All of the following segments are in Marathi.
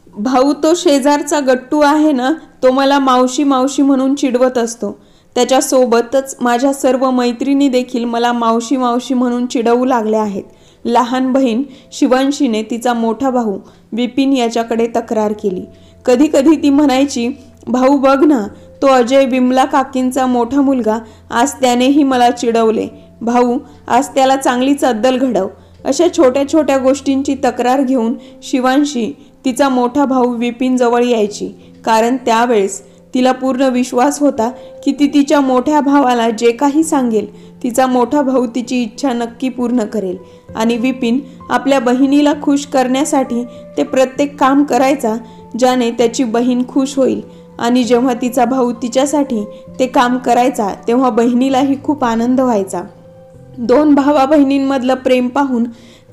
भाऊ तो शेजारचा गट्टू आहे ना, तो मला मावशी मावशी म्हणून चिडवत असतो. त्याच्यासोबतच माझ्या सर्व मैत्रिणी देखील मला मावशी मावशी म्हणून चिडवू लागल्या आहेत. लहान बहीण शिवांशीने तिचा मोठा भाऊ विपिन याच्याकडे तक्रार केली. कधी कधी ती म्हणायची, भाऊ बघ ना, तो अजय विमला काकींचा मोठा मुलगा, आज त्यानेही मला चिडवले. भाऊ आज त्याला चांगलीच अद्दल घडव. अशा छोट्या छोट्या गोष्टींची तक्रार घेऊन शिवांशी तिचा मोठा भाऊ विपिन जवळ यायची. कारण त्यावेळेस तिला पूर्ण विश्वास होता की ती तिच्या मोठ्या भावाला जे काही सांगेल तिचा मोठा भाऊ तिची इच्छा नक्की पूर्ण करेल. आणि विपिन आपल्या बहिणीला खुश करण्यासाठी ते प्रत्येक काम करायचा ज्याने त्याची बहीण खुश होईल. आणि जेव्हा तिचा भाऊ तिच्यासाठी ते काम करायचा तेव्हा बहिणीलाही खूप आनंद व्हायचा. दोन भावा बहिणींमधलं प्रेम पाहून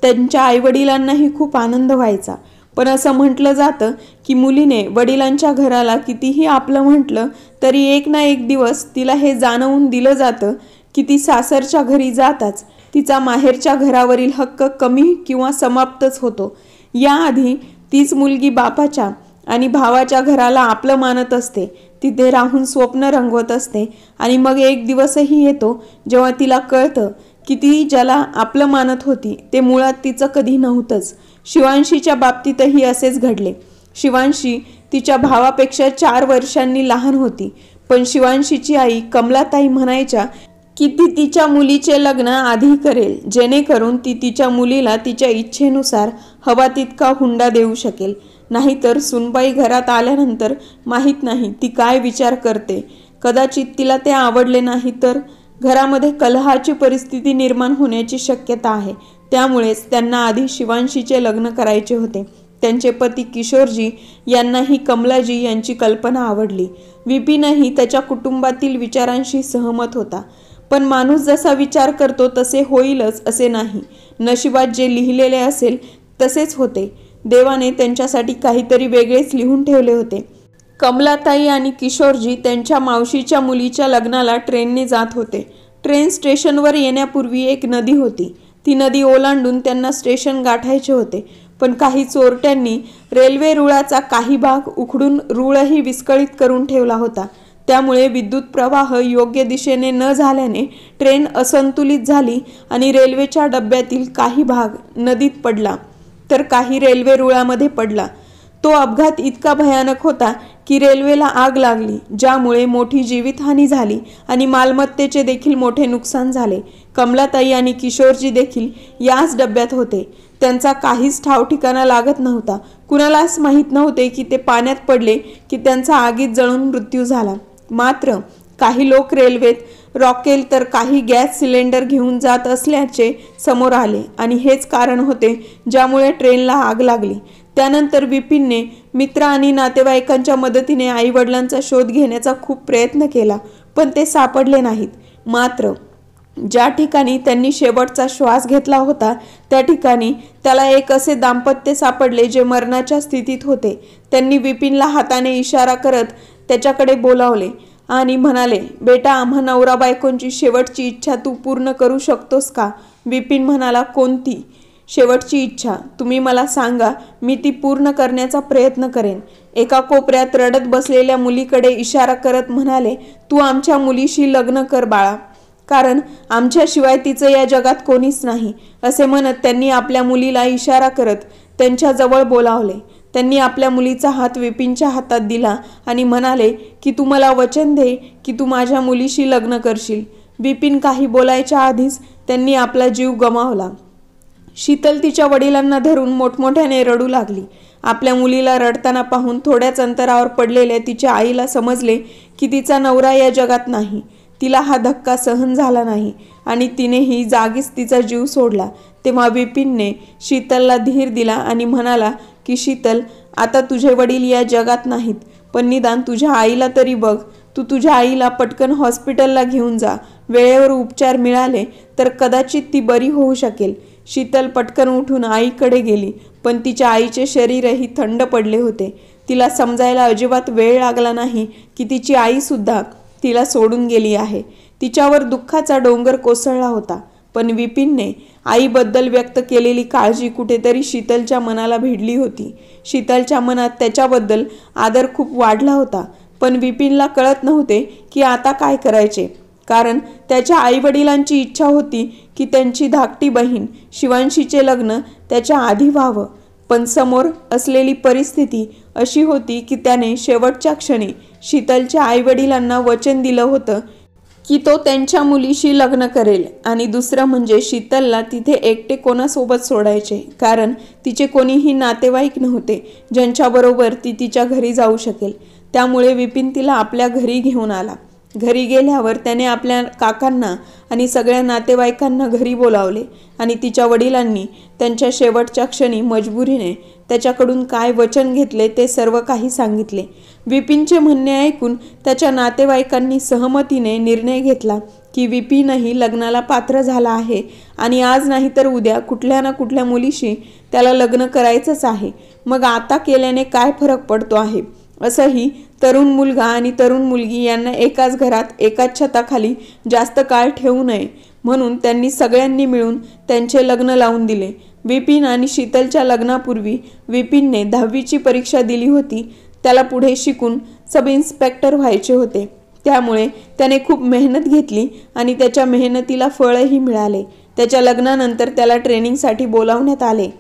त्यांच्या आईवडिलांनाही खूप आनंद व्हायचा. पण असं म्हटलं जातं की मुलीने वडिलांच्या घराला कितीही आपलं म्हटलं तरी एक ना एक दिवस तिला हे जाणवून दिलं जातं की ती सासरच्या घरी जाताच तिचा माहेरच्या घरावरील हक्क कमी किंवा समाप्तच होतो. याआधी तीच मुलगी बापाच्या आणि भावाच्या घराला आपलं मानत असते, तिथे राहून स्वप्न रंगवत असते. आणि मग एक दिवसही येतो जेव्हा तिला कळतं की ती ज्याला आपलं मानत होती ते मुळात तिचं कधी नव्हतंच. शिवांशीच्या बाबतीतही असेच घडले. शिवांशी तिच्या भावापेक्षा 4 वर्षांनी लहान होती. पण शिवांशीची आई कमलाताई म्हणायच्या की ती तिच्या मुलीचे लग्न आधी करेल, जेणेकरून ती तिच्या मुलीला तिच्या इच्छेनुसार हवा तितका हुंडा देऊ शकेल. नाहीतर सुनबाई घरात आल्यानंतर माहीत नाही ती काय विचार करते. कदाचित तिला ते आवडले नाही तर घरामध्ये कलहाची परिस्थिती निर्माण होण्याची शक्यता आहे. त्यामुळेच त्यांना आधी शिवांशीचे लग्न करायचे होते. त्यांचे पती किशोरजी यांनाही कमलाजी यांची कल्पना आवडली. विपिनही त्याच्या कुटुंबातील विचारांशी सहमत होता. पण माणूस जसा विचार करतो तसे होईलच असे नाही. नशिबात जे लिहिलेले असेल तसेच होते. देवाने त्यांच्यासाठी काहीतरी वेगळेच लिहून ठेवले होते. कमलाताई आणि किशोरजी त्यांच्या मावशीच्या मुलीच्या लग्नाला ट्रेनने जात होते. ट्रेन स्टेशनवर येण्यापूर्वी एक नदी होती. ती नदी ओलांडून त्यांना स्टेशन गाठायचे होते. पण काही चोरट्यांनी रेल्वे रुळाचा काही भाग उखडून रुळही विस्कळीत करून ठेवला होता. त्यामुळे विद्युत प्रवाह योग्य दिशेने न झाल्याने ट्रेन असंतुलित झाली आणि रेल्वेच्या डब्यातील काही भाग नदीत पडला तर काही रेल्वे रुळामध्ये पडला. तो अपघात इतका भयानक होता की रेल्वेला आग लागली, ज्यामुळे मोठी जीवितहानी झाली आणि मालमत्तेचे देखील मोठे नुकसान झाले. कमलाताई आणि किशोरजी देखील याच डब्यात होते. त्यांचा काहीच ठाव ठिकाणा लागत नव्हता. कुणालाच माहीत नव्हते की ते पाण्यात पडले की त्यांचा आगीत जळून मृत्यू झाला. मात्र काही लोक रेल्वेत रॉकेल तर काही गॅस सिलेंडर घेऊन जात असल्याचे समोर आले आणि हेच कारण होते ज्यामुळे ट्रेनला आग लागली. त्यानंतर विपिनने मित्र आणि नातेवाईकांच्या मदतीने आईवडिलांचा शोध घेण्याचा खूप प्रयत्न केला, पण ते सापडले नाहीत. मात्र ज्या ठिकाणी त्यांनी शेवटचा श्वास घेतला होता त्या ठिकाणी त्याला एक असे दाम्पत्य सापडले जे मरणाच्या स्थितीत होते. त्यांनी विपिनला हाताने इशारा करत त्याच्याकडे बोलावले आणि म्हणाले, बेटा, आम्हा नवरा बायकोंची शेवटची इच्छा तू पूर्ण करू शकतोस का? विपिन म्हणाला, कोणती शेवटची इच्छा? तुम्ही मला सांगा, मी ती पूर्ण करण्याचा प्रयत्न करेन. एका कोपऱ्यात रडत बसलेल्या मुलीकडे इशारा करत म्हणाले, तू आमच्या मुलीशी लग्न कर बाळा, कारण आमच्याशिवाय तिचं या जगात कोणीच नाही. असे म्हणत त्यांनी आपल्या मुलीला इशारा करत त्यांच्या जवळ बोलावले. त्यांनी आपल्या मुलीचा हात विपिनच्या हातात दिला आणि म्हणाले की तू मला वचन दे की तू माझ्या मुलीशी लग्न करशील. विपिन काही बोलायच्या आधीच त्यांनी आपला जीव गमावला. शीतल तिच्या वडिलांना धरून मोठमोठ्याने रडू लागली. आपल्या मुलीला रडताना पाहून थोड्याच अंतरावर पडलेल्या तिच्या आईला समजले की तिचा नवरा या जगात नाही. तिला हा धक्का सहन झाला नाही आणि तिनेही जागीच तिचा जीव सोडला. तेव्हा विपिनने शीतलला धीर दिला आणि म्हणाला की शीतल, आता तुझे वडील या जगात नाहीत, पण निदान तुझ्या आईला तरी बघ. तू तुझ्या आईला पटकन हॉस्पिटलला घेऊन जा. वेळेवर उपचार मिळाले तर कदाचित ती बरी होऊ शकेल. शीतल पटकन उठून आईकडे गेली, पण तिच्या आईचे शरीरही थंड पडले होते. तिला समजायला अजिबात वेळ लागला नाही की तिची आईसुद्धा तिला सोडून गेली आहे. तिच्यावर दुःखाचा डोंगर कोसळला होता. पण विपिनने आईबद्दल व्यक्त केलेली काळजी कुठेतरी शीतलच्या मनाला भिडली होती. शीतलच्या मनात त्याच्याबद्दल आदर खूप वाढला होता, पण विपिनला कळत नव्हते की आता काय करायचे. कारण त्याच्या आईवडिलांची इच्छा होती की त्यांची धाकटी बहीण शिवांशीचे लग्न त्याच्या आधी व्हावं. पण समोर असलेली परिस्थिती अशी होती की त्याने शेवटच्या क्षणी शीतलच्या आईवडिलांना वचन दिलं होतं की तो त्यांच्या मुलीशी लग्न करेल. आणि दुसरं म्हणजे शीतलला तिथे एकटे कोणासोबत सोडायचे, कारण तिचे कोणीही नातेवाईक नव्हते ज्यांच्याबरोबर ती तिच्या घरी जाऊ शकेल. त्यामुळे विपिन तिला आपल्या घरी घेऊन आला. घरी गेल्यावर त्याने आपल्या काकांना आणि सगळ्या नातेवाईकांना घरी बोलावले आणि तिच्या वडिलांनी त्यांच्या शेवटच्या क्षणी मजबुरीने त्याच्याकडून काय वचन घेतले ते सर्व काही सांगितले. विपिनचे म्हणणे ऐकून त्याच्या नातेवाईकांनी सहमतीने निर्णय घेतला की विपिनही लग्नाला पात्र झाला आहे आणि आज नाही तर उद्या कुठल्या ना कुठल्या मुलीशी त्याला लग्न करायचंच आहे. मग आता केल्याने काय फरक पडतो आहे. असंही तरुण मुलगा आणि तरुण मुलगी यांना एकाच घरात एकाच छताखाली जास्त काळ ठेवू नये म्हणून त्यांनी सगळ्यांनी मिळून त्यांचे लग्न लावून दिले. विपिन आणि शीतलच्या लग्नापूर्वी विपिनने 10वीची परीक्षा दिली होती. त्याला पुढे शिकून सब इन्स्पेक्टर व्हायचे होते. त्यामुळे त्याने खूप मेहनत घेतली आणि त्याच्या मेहनतीला फळही मिळाले. त्याच्या लग्नानंतर त्याला ट्रेनिंगसाठी बोलावण्यात आले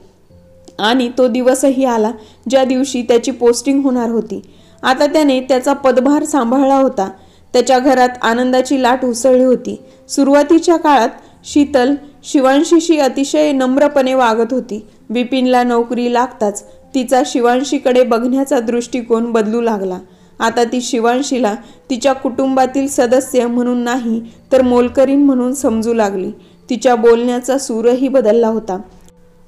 आणि तो दिवसही आला ज्या दिवशी त्याची पोस्टिंग होणार होती. आता त्याने त्याचा पदभार सांभाळला होता. त्याच्या घरात आनंदाची लाट उसळली होती. सुरुवातीच्या काळात शीतल शिवांशीशी अतिशय नम्रपणे वागत होती. विपिनला नोकरी लागताच तिचा शिवांशीकडे बघण्याचा दृष्टिकोन बदलू लागला. आता ती शिवांशीला तिच्या कुटुंबातील सदस्य म्हणून नाही तर मोलकरीण म्हणून समजू लागली. तिच्या बोलण्याचा सूरही बदलला होता.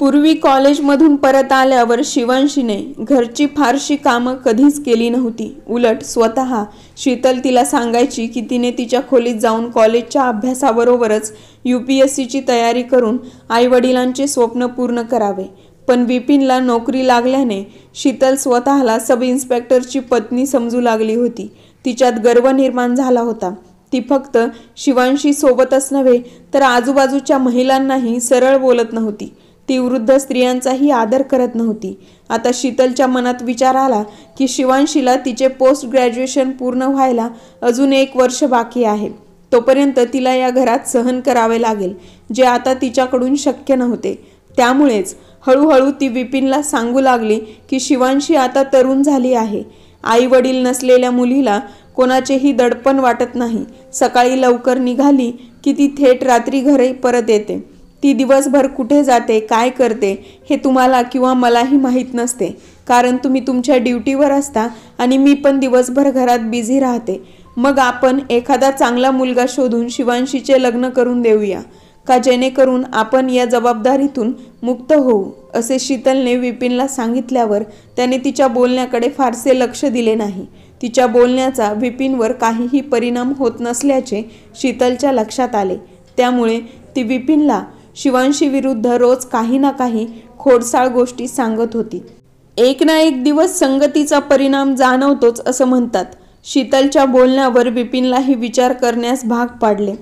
पूर्वी कॉलेजमधून परत आल्यावर शिवांशीने घरची फारशी कामं कधीच केली नव्हती. उलट स्वतः शीतल तिला सांगायची की तिने तिच्या खोलीत जाऊन कॉलेजच्या अभ्यासाबरोबरच UPSCची तयारी करून आईवडिलांचे स्वप्न पूर्ण करावे. पण विपिनला नोकरी लागल्याने शीतल स्वतःला सब इन्स्पेक्टरची पत्नी समजू लागली होती. तिच्यात गर्व निर्माण झाला होता. ती फक्त शिवांशी सोबतच नव्हे तर आजूबाजूच्या महिलांनाही सरळ बोलत नव्हती. ती वृद्ध स्त्रियांचाही आदर करत नव्हती. आता शीतलच्या मनात विचार आला की शिवांशीला तिचे पोस्ट ग्रॅज्युएशन पूर्ण व्हायला अजून 1 वर्ष बाकी आहे. तोपर्यंत तिला या घरात सहन करावे लागेल, जे आता तिच्याकडून शक्य नव्हते. त्यामुळेच हळूहळू ती विपिनला सांगू लागली की शिवांशी आता तरुण झाली आहे. आई वडील नसलेल्या मुलीला कोणाचेही दडपण वाटत नाही. सकाळी लवकर निघाली की ती थेट रात्री घरी परत येते. ती दिवसभर कुठे जाते, काय करते हे तुम्हाला किंवा मलाही माहीत नसते, कारण तुम्ही तुमच्या ड्युटीवर असता आणि मी पण दिवसभर घरात बिझी राहते. मग आपण एखादा चांगला मुलगा शोधून शिवांशीचे लग्न करून देऊया का, जेणेकरून आपण या जबाबदारीतून मुक्त होऊ, असे शीतलने विपिनला सांगितल्यावर त्याने तिच्या बोलण्याकडे फारसे लक्ष दिले नाही. तिच्या बोलण्याचा विपिनवर काहीही परिणाम होत नसल्याचे शीतलच्या लक्षात आले. त्यामुळे ती विपिनला शिवांशी विरुद्ध रोज काही ना काही खोडसाळ गोष्टी सांगत होती. एक ना एक दिवस संगतीचा परिणाम जाणवतोच असं म्हणतात. शीतलच्या बोलण्यावर विपिनलाही विचार करण्यास भाग पाडले.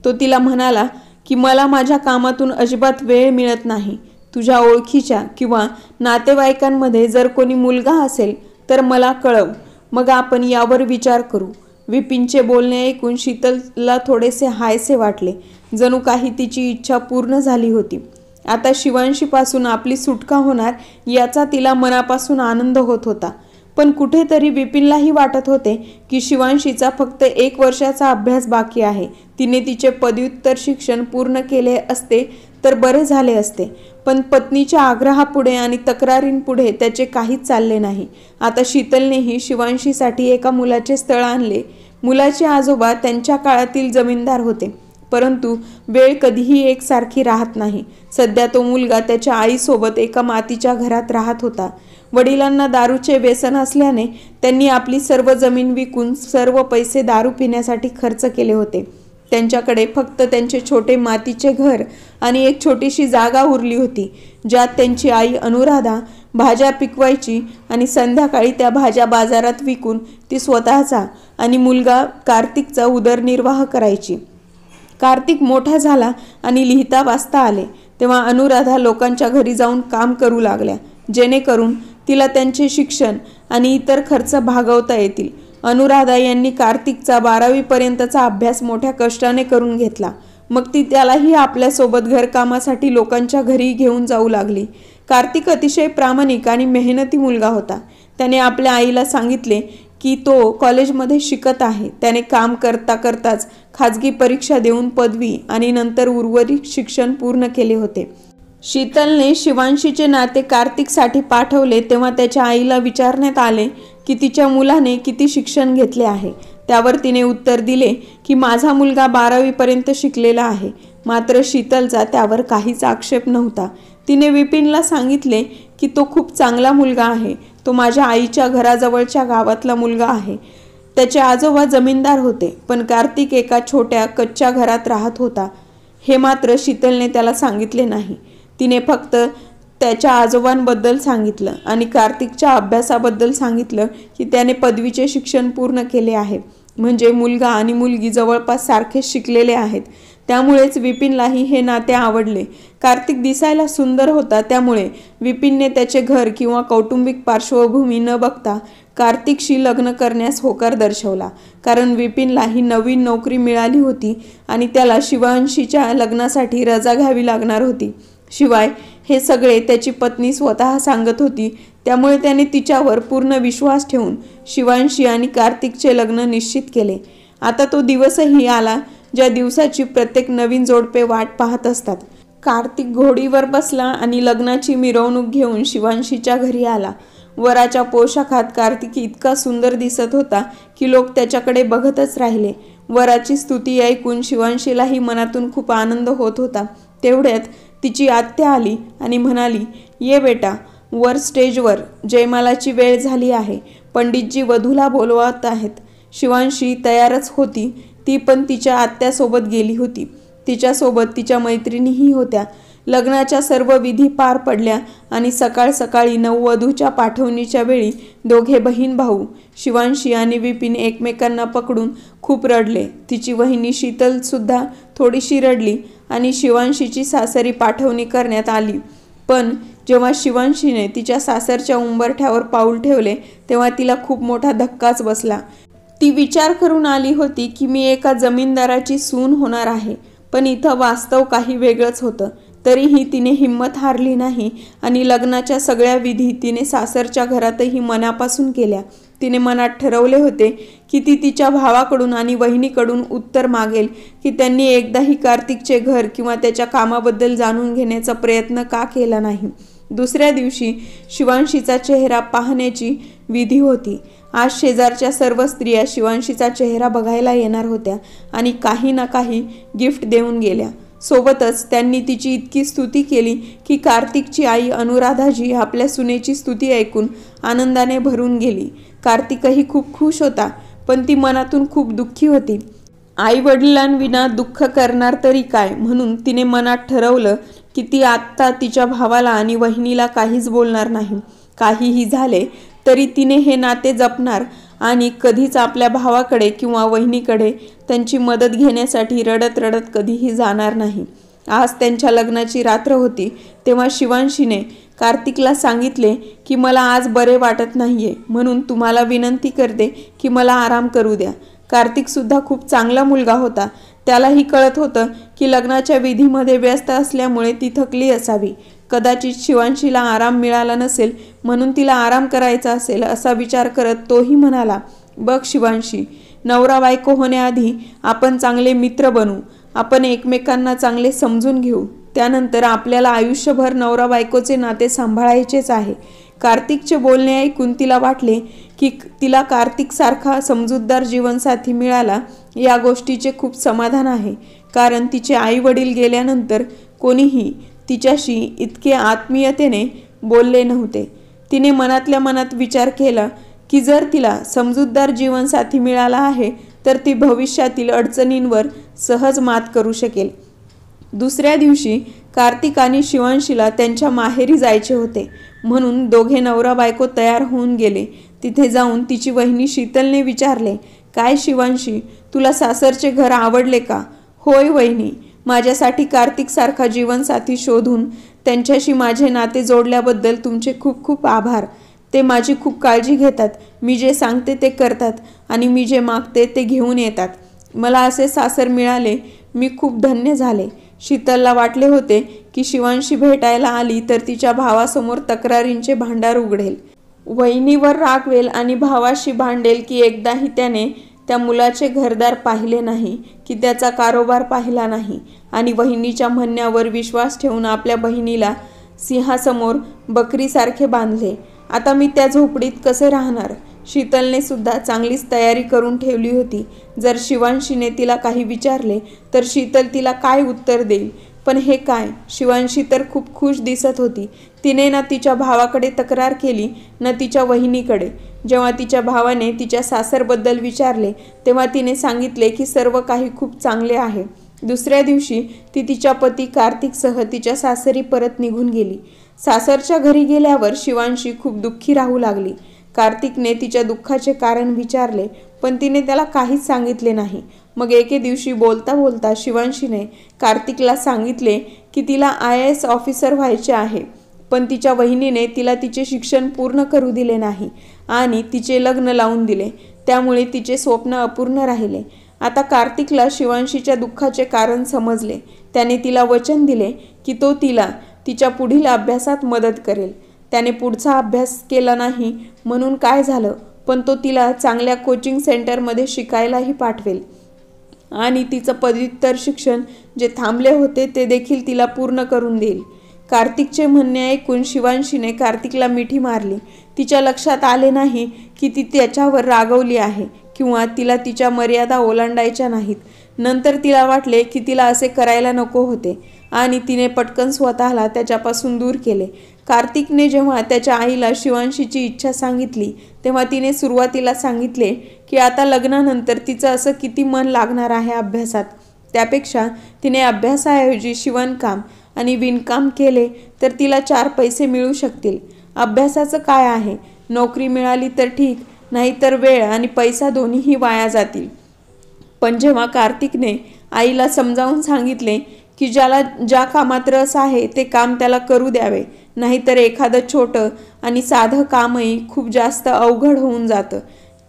तो तिला म्हणाला की मला माझ्या कामातून अजिबात वेळ मिळत नाही. तुझ्या ओळखीच्या किंवा नातेवाईकांमध्ये जर कोणी मुलगा असेल तर मला कळव, मग आपण यावर विचार करू. विपिनचे बोलणे ऐकून शीतलला थोडेसे हायसे वाटले. जणू काही तिची इच्छा पूर्ण झाली होती. आता शिवांशीपासून आपली सुटका होणार याचा तिला मनापासून आनंद होत होता. पण कुठेतरी विपिनलाही वाटत होते की शिवांशीचा फक्त 1 वर्षाचा अभ्यास बाकी आहे. तिने तिचे पदव्युत्तर शिक्षण पूर्ण केले असते तर बरे झाले असते. पण पत्नीच्या आग्रहापुढे आणि तक्रारींपुढे त्याचे काहीच चालले नाही. आता शीतलनेही शिवांशीसाठी एका मुलाचे स्थळ आणले. मुलाचे आजोबा त्यांच्या काळातील जमीनदार होते, परंतु वेळ कधीही एकसारखी राहत नाही. सध्या तो मुलगा त्याच्या आईसोबत एका मातीच्या घरात राहत होता. वडिलांना दारूचे व्यसन असल्याने त्यांनी आपली सर्व जमीन विकून सर्व पैसे दारू पिण्यासाठी खर्च केले होते. त्यांच्याकडे फक्त त्यांचे छोटे मातीचे घर आणि एक छोटीशी जागा उरली होती, ज्यात त्यांची आई अनुराधा भाज्या पिकवायची आणि संध्याकाळी त्या भाज्या बाजारात विकून ती स्वतःचा आणि मुलगा कार्तिकचा उदरनिर्वाह करायची. कार्तिक मोठा झाला आणि लिहिता वाचता आले. तेव्हा अनुराधा लोकांच्या घरी जाऊन काम करू लागल्या, जेणेकरून तिला त्यांचे शिक्षण आणि इतर खर्च भागवता येतील. अनुराधा यांनी कार्तिकचा 12वी पर्यंतचा अभ्यास मोठ्या कष्टाने करून घेतला. मग ती त्यालाही आपल्यासोबत घरकामासाठी लोकांच्या घरी घेऊन जाऊ लागली. कार्तिक अतिशय प्रामाणिक आणि मेहनती मुलगा होता. त्याने आपल्या आईला सांगितले की तो कॉलेजमध्ये शिकत आहे. त्याने काम करता करताच खाजगी परीक्षा देऊन पदवी आणि नंतर उर्वरित शिक्षण पूर्ण केले होते. शीतलने शिवांशीचे नाते कार्तिकसाठी पाठवले तेव्हा त्याच्या आईला विचारण्यात आले की तिच्या मुलाने किती शिक्षण घेतले आहे. त्यावर तिने उत्तर दिले की माझा मुलगा 12वी पर्यंत शिकलेला आहे. मात्र शीतलचा त्यावर काहीच आक्षेप नव्हता. तिने विपिनला सांगितले की तो खूप चांगला मुलगा आहे. तो माझ्या आईच्या घराजवळच्या गावातला मुलगा आहे. त्याचे आजोबा जमीनदार होते, पण कार्तिक एका छोट्या कच्च्या घरात राहत होता. हे मात्र शीतलने त्याला सांगितले नाही. तिने फक्त त्याच्या आजोबांबद्दल सांगितलं आणि कार्तिकच्या अभ्यासाबद्दल सांगितलं की त्याने पदवीचे शिक्षण पूर्ण केले आहे. म्हणजे मुलगा आणि मुलगी जवळपास सारखेच शिकलेले आहेत. त्यामुळेच विपिनलाही हे नाते आवडले. कार्तिक दिसायला सुंदर होता, त्यामुळे विपिनने त्याचे घर किंवा कौटुंबिक पार्श्वभूमी न बघता कार्तिकशी लग्न करण्यास होकार दर्शवला. कारण विपिनलाही नवीन नोकरी मिळाली होती आणि त्याला शिवांशीच्या लग्नासाठी रजा घ्यावी लागणार होती. शिवाय हे सगळे त्याची पत्नी स्वतः सांगत होती. त्यामुळे त्याने तिच्यावर पूर्ण विश्वास ठेवून शिवांशी आणि कार्तिकचे लग्न निश्चित केले. आता तो दिवसही आला ज्या दिवसाची प्रत्येक नवीन जोडपे वाट पाहत असतात. कार्तिक घोडीवर बसला आणि लग्नाची मिरवणूक घेऊन शिवांशीच्या घरी आला. वराच्या पोशाखात कार्तिक इतका सुंदर दिसत होता की लोक त्याच्याकडे बघतच राहिले. वराची स्तुती ऐकून शिवांशीलाही मनातून खूप आनंद होत होता. तेवढ्यात तिची आत्या आली आणि म्हणाली, ये बेटा, वर स्टेजवर जयमालाची वेळ झाली आहे. पंडितजी वधूला बोलवत आहेत. शिवांशी तयारच होती. ती पण तिच्या आत्यासोबत गेली होती. तिच्यासोबत तिच्या मैत्रिणीही होत्या. लग्नाच्या सर्व विधी पार पडल्या आणि सकाळ सकाळी नववधूच्या पाठवणीच्या वेळी दोघे बहीण भाऊ शिवांशी आणि विपिन एकमेकांना पकडून खूप रडले. तिची वहिनी शीतल सुद्धा थोडीशी रडली आणि शिवांशीची सासरी पाठवणी करण्यात आली. पण जेव्हा शिवांशीने तिच्या सासरच्या उंबरठ्यावर पाऊल ठेवले तेव्हा तिला खूप मोठा धक्काच बसला. ती विचार करून आली होती की मी एका जमीनदाराची सून होणार आहे, पण इथं वास्तव काही वेगळंच होतं. तरीही तिने हिंमत हारली नाही आणि लग्नाच्या सगळ्या विधी तिने सासरच्या घरातही मनापासून केल्या. तिने मनात ठरवले होते की ती तिच्या भावाकडून आणि वहिनीकडून उत्तर मागेल की त्यांनी एकदाही कार्तिकचे घर किंवा त्याच्या कामाबद्दल जाणून घेण्याचा प्रयत्न का केला नाही. दुसऱ्या दिवशी शिवांशीचा चेहरा पाहण्याची विधी होती. आज शेजारच्या सर्व स्त्रिया शिवांशीचा चेहरा बघायला येणार होत्या आणि काही ना काही गिफ्ट देऊन गेल्या. सोबतच त्यांनी तिची इतकी स्तुती केली की कार्तिकची आई अनुराधाजी आपल्या सुनेची स्तुती ऐकून आनंदाने भरून गेली. कार्तिकही खूप खुश होता, पण ती मनातून खूप दुःखी होती. आई वडिलांविना दुःख करणार तरी काय, म्हणून तिने मनात ठरवलं की ती आत्ता तिच्या भावाला आणि वहिनीला काहीच बोलणार नाही. काहीही झाले तरी तिने हे नाते जपणार आणि कधीच आपल्या भावाकडे किंवा वहिनीकडे त्यांची मदत घेण्यासाठी रडत रडत कधीही जाणार नाही. आज त्यांच्या लग्नाची रात्र होती. तेव्हा शिवांशीने कार्तिकला सांगितले की मला आज बरे वाटत नाहीये, म्हणून तुम्हाला विनंती करते की मला आराम करू द्या. कार्तिक सुद्धा खूप चांगला मुलगा होता. त्यालाही कळत होतं की लग्नाच्या विधीमध्ये व्यस्त असल्यामुळे ती थकली असावी. कदाचित शिवांशीला आराम मिळाला नसेल, म्हणून तिला आराम करायचा असेल असा विचार करत तोही म्हणाला, बघ शिवांशी, नवरा बायको होण्याआधी आपण चांगले मित्र बनू. आपण एकमेकांना चांगले समजून घेऊ. त्यानंतर आपल्याला आयुष्यभर नवरा बायकोचे नाते सांभाळायचेच आहे. कार्तिकचे बोलणे ऐकून तिला वाटले की तिला कार्तिकसारखा समजूतदार जीवनसाथी मिळाला या गोष्टीचे खूप समाधान आहे. कारण तिचे आई वडील गेल्यानंतर कोणीही तिच्याशी इतके आत्मीयतेने बोलले नव्हते. तिने मनातल्या मनात विचार केला की जर तिला समजूतदार जीवनसाथी मिळाला आहे तर ती भविष्यातील अडचणींवर सहज मात करू शकेल. दुसऱ्या दिवशी कार्तिक आणि शिवांशीला त्यांच्या माहेरी जायचे होते, म्हणून दोघे नवरा बायको तयार होऊन गेले. तिथे जाऊन तिची वहिनी शीतलने विचारले, काय शिवांशी, तुला सासरचे घर आवडले का? होय वहिनी, माझ्यासाठी कार्तिकसारखा जीवनसाथी शोधून त्यांच्याशी माझे नाते जोडल्याबद्दल तुमचे खूप खूप आभार. ते माझी खूप काळजी घेतात. मी जे सांगते ते करतात आणि मी जे मागते ते घेऊन येतात. मला असे सासर मिळाले, मी खूप धन्य झाले. शीतलला वाटले होते की शिवांशी भेटायला आली तर तिच्या भावासमोर तक्रारींचे भांडार उघडेल, वहिनीवर रागवेल आणि भावाशी भांडेल की एकदाही त्याने त्या मुलाचे घरदार पाहिले नाही, की त्याचा कारोबार पाहिला नाही आणि वहिनीच्या म्हणण्यावर विश्वास ठेवून आपल्या बहिणीला सिंहासमोर बकरीसारखे बांधले. आता मी त्या झोपडीत कसे राहणार? शीतलने सुद्धा चांगलीच तयारी करून ठेवली होती. जर शिवांशीने तिला काही विचारले तर शीतल तिला काय उत्तर देईल? पण हे काय? शिवांशी तर खूप खुश दिसत होती. तिने ना तिच्या भावाकडे तक्रार केली ना तिच्या वहिनीकडे. जेव्हा तिच्या भावाने तिच्या सासरबद्दल विचारले तेव्हा तिने सांगितले की सर्व काही खूप चांगले आहे. दुसऱ्या दिवशी ती तिच्या पती कार्तिकसह तिच्या सासरी परत निघून गेली. सासरच्या घरी गेल्यावर शिवांशी खूप दुःखी राहू लागली. कार्तिकने तिच्या दुःखाचे कारण विचारले पण तिने त्याला काहीच सांगितले नाही. मग एके दिवशी बोलता बोलता शिवांशीने कार्तिकला सांगितले की तिला IAS ऑफिसर व्हायचे आहे, पण तिच्या वहिनीने तिला तिचे शिक्षण पूर्ण करू दिले नाही आणि तिचे लग्न लावून दिले. त्यामुळे तिचे स्वप्न अपूर्ण राहिले. आता कार्तिकला शिवांशीच्या दुःखाचे कारण समजले. त्याने तिला वचन दिले की तो तिला तिच्या पुढील अभ्यासात मदत करेल. त्याने पुढचा अभ्यास केला नाही म्हणून काय झालं, पण तो तिला चांगल्या कोचिंग सेंटरमध्ये शिकायलाही पाठवेल आणि तिचं पदव्युत्तर शिक्षण जे थांबले होते ते देखील तिला पूर्ण करून देईल. कार्तिकचे म्हणणे ऐकून शिवांशीने कार्तिकला मिठी मारली. तिच्या लक्षात आले नाही की ती त्याच्यावर रागवली आहे किंवा तिला तिच्या मर्यादा ओलांडायच्या नाहीत. नंतर तिला वाटले की तिला असे करायला नको होते आणि तिने पटकन स्वतःला त्याच्यापासून दूर केले. कार्तिकने जेव्हा त्याच्या आईला शिवांशीची इच्छा सांगितली तेव्हा तिने सुरुवातीला सांगितले की आता लग्नानंतर तिचं असं किती मन लागणार आहे अभ्यासात. त्यापेक्षा तिने अभ्यासाऐवजी शिवणकाम आणि विणकाम केले तर तिला 4 पैसे मिळू शकतील. अभ्यासाचं काय आहे, नोकरी मिळाली तर ठीक, नाहीतर वेळ आणि पैसा दोन्हीही वाया जातील. पण जेव्हा कार्तिकने आईला समजावून सांगितले की ज्याला ज्या कामात रस आहे ते काम त्याला करू द्यावे, नाहीतर एखादं छोटं आणि साधं कामही खूप जास्त अवघड होऊन जातं,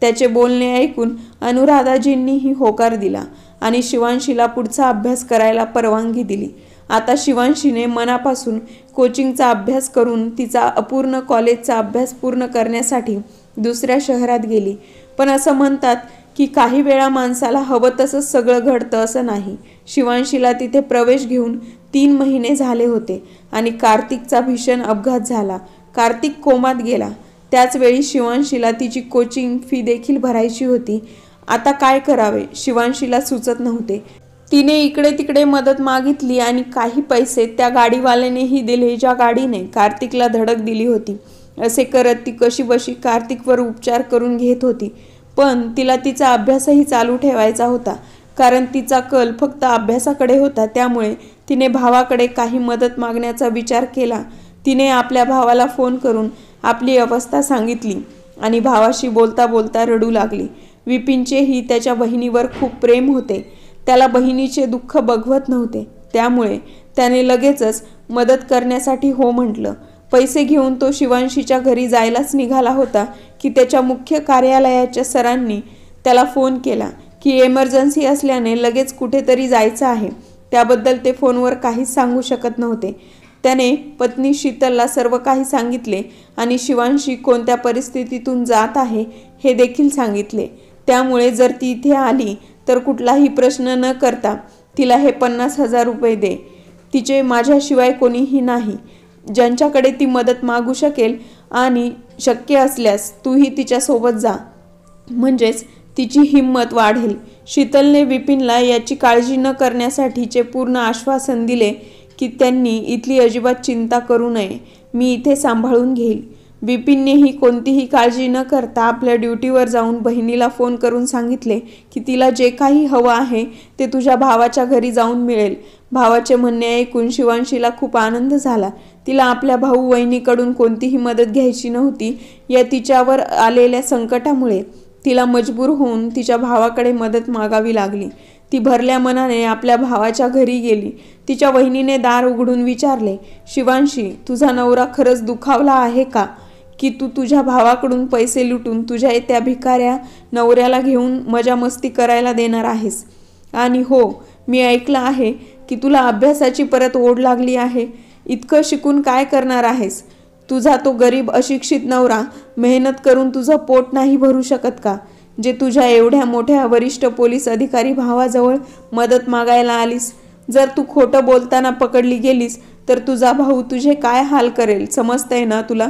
त्याचे बोलणे ऐकून अनुराधाजींनीही होकार दिला आणि शिवांशीला पुढचा अभ्यास करायला परवानगी दिली. आता शिवांशीने मनापासून कोचिंगचा अभ्यास करून तिचा अपूर्ण कॉलेजचा अभ्यास पूर्ण करण्यासाठी दुसऱ्या शहरात गेली. पण असं म्हणतात की काही वेळा माणसाला हवं तसंच सगळं घडतं असं नाही. शिवांशीला तिथे प्रवेश घेऊन 3 महिने झाले होते आणि कार्तिकचा भीषण अपघात झाला. कार्तिक कोमात गेला. त्याचवेळी शिवांशीला तिची कोचिंग फी देखील भरायची होती. आता काय करावे शिवांशीला सुचत नव्हते. तिने इकडे तिकडे मदत मागितली आणि काही पैसे त्या गाडीवाल्यानेही दिले ज्या गाडीने कार्तिकला धडक दिली होती. असे करत ती कशीबशी कार्तिकवर उपचार करून घेत होती. पण तिला तिचा अभ्यासही चालू ठेवायचा होता, कारण तिचा कल फक्त अभ्यासाकडे होता. त्यामुळे तिने भावाकडे काही मदत मागण्याचा विचार केला. तिने आपल्या भावाला फोन करून आपली अवस्था सांगितली आणि भावाशी बोलता बोलता रडू लागली. विपिनचेही त्याच्या बहिणीवर खूप प्रेम होते. त्याला बहिणीचे दुःख बघवत नव्हते. त्यामुळे त्याने लगेचच मदत करण्यासाठी हो म्हटलं. पैसे घेऊन तो शिवांशीच्या घरी जायलाच निघाला होता की त्याच्या मुख्य कार्यालयाच्या सरांनी त्याला फोन केला की एमर्जन्सी असल्याने लगेच कुठेतरी जायचं आहे. त्याबद्दल ते फोनवर काहीच सांगू शकत नव्हते. त्याने पत्नी शीतलला सर्व काही सांगितले आणि शिवांशी कोणत्या परिस्थितीतून जात आहे हे देखील सांगितले. त्यामुळे जर ती इथे आली तर कुठलाही प्रश्न न करता तिला हे 50,000 रुपये दे. तिचे माझ्याशिवाय कोणीही नाही ज्यांच्याकडे ती मदत मागू शकेल आणि शक्य असल्यास तूही तिच्यासोबत जा, म्हणजेच तिची हिंमत वाढेल. शीतलने विपिनला याची काळजी न करण्यासाठीचे पूर्ण आश्वासन दिले की त्यांनी इथली अजिबात चिंता करू नये, मी इथे सांभाळून घेईल. विपिननेही कोणतीही काळजी न करता आपल्या ड्युटीवर जाऊन बहिणीला फोन करून सांगितले की तिला जे काही हवं आहे ते तुझ्या भावाच्या घरी जाऊन मिळेल. भावाचे म्हणणे ऐकून शिवांशीला खूप आनंद झाला. तिला आपल्या भाऊ वहिनीकडून कोणतीही मदत घ्यायची नव्हती. या तिच्यावर आलेल्या संकटामुळे तिला मजबूर होऊन तिच्या भावाकडे मदत मागावी लागली. ती भरल्या मनाने आपल्या भावाच्या घरी गेली. तिच्या वहिनीने दार उघडून विचारले, शिवांशी, तुझा नवरा खरंच दुखावला आहे का, की तू तुझ्या भावाकडून पैसे लुटून तुझ्या त्या भिकाऱ्या नवऱ्याला घेऊन मजा मस्ती करायला देणार आहेस? आणि हो, मी ऐकलं आहे की तुला अभ्यासाची परत ओढ लागली आहे. इतकं शिकून काय करणार आहेस? तुझा तो गरीब अशिक्षित नवरा मेहनत करून तुझं पोट नाही भरू शकत का, जे तुझ्या एवढ्या मोठ्या वरिष्ठ पोलीस अधिकारी भावाजवळ मदत मागायला आलीस? जर तू खोटं बोलताना पकडली गेलीस तर तुझा भाऊ तुझे काय हाल करेल समजतंय ना तुला?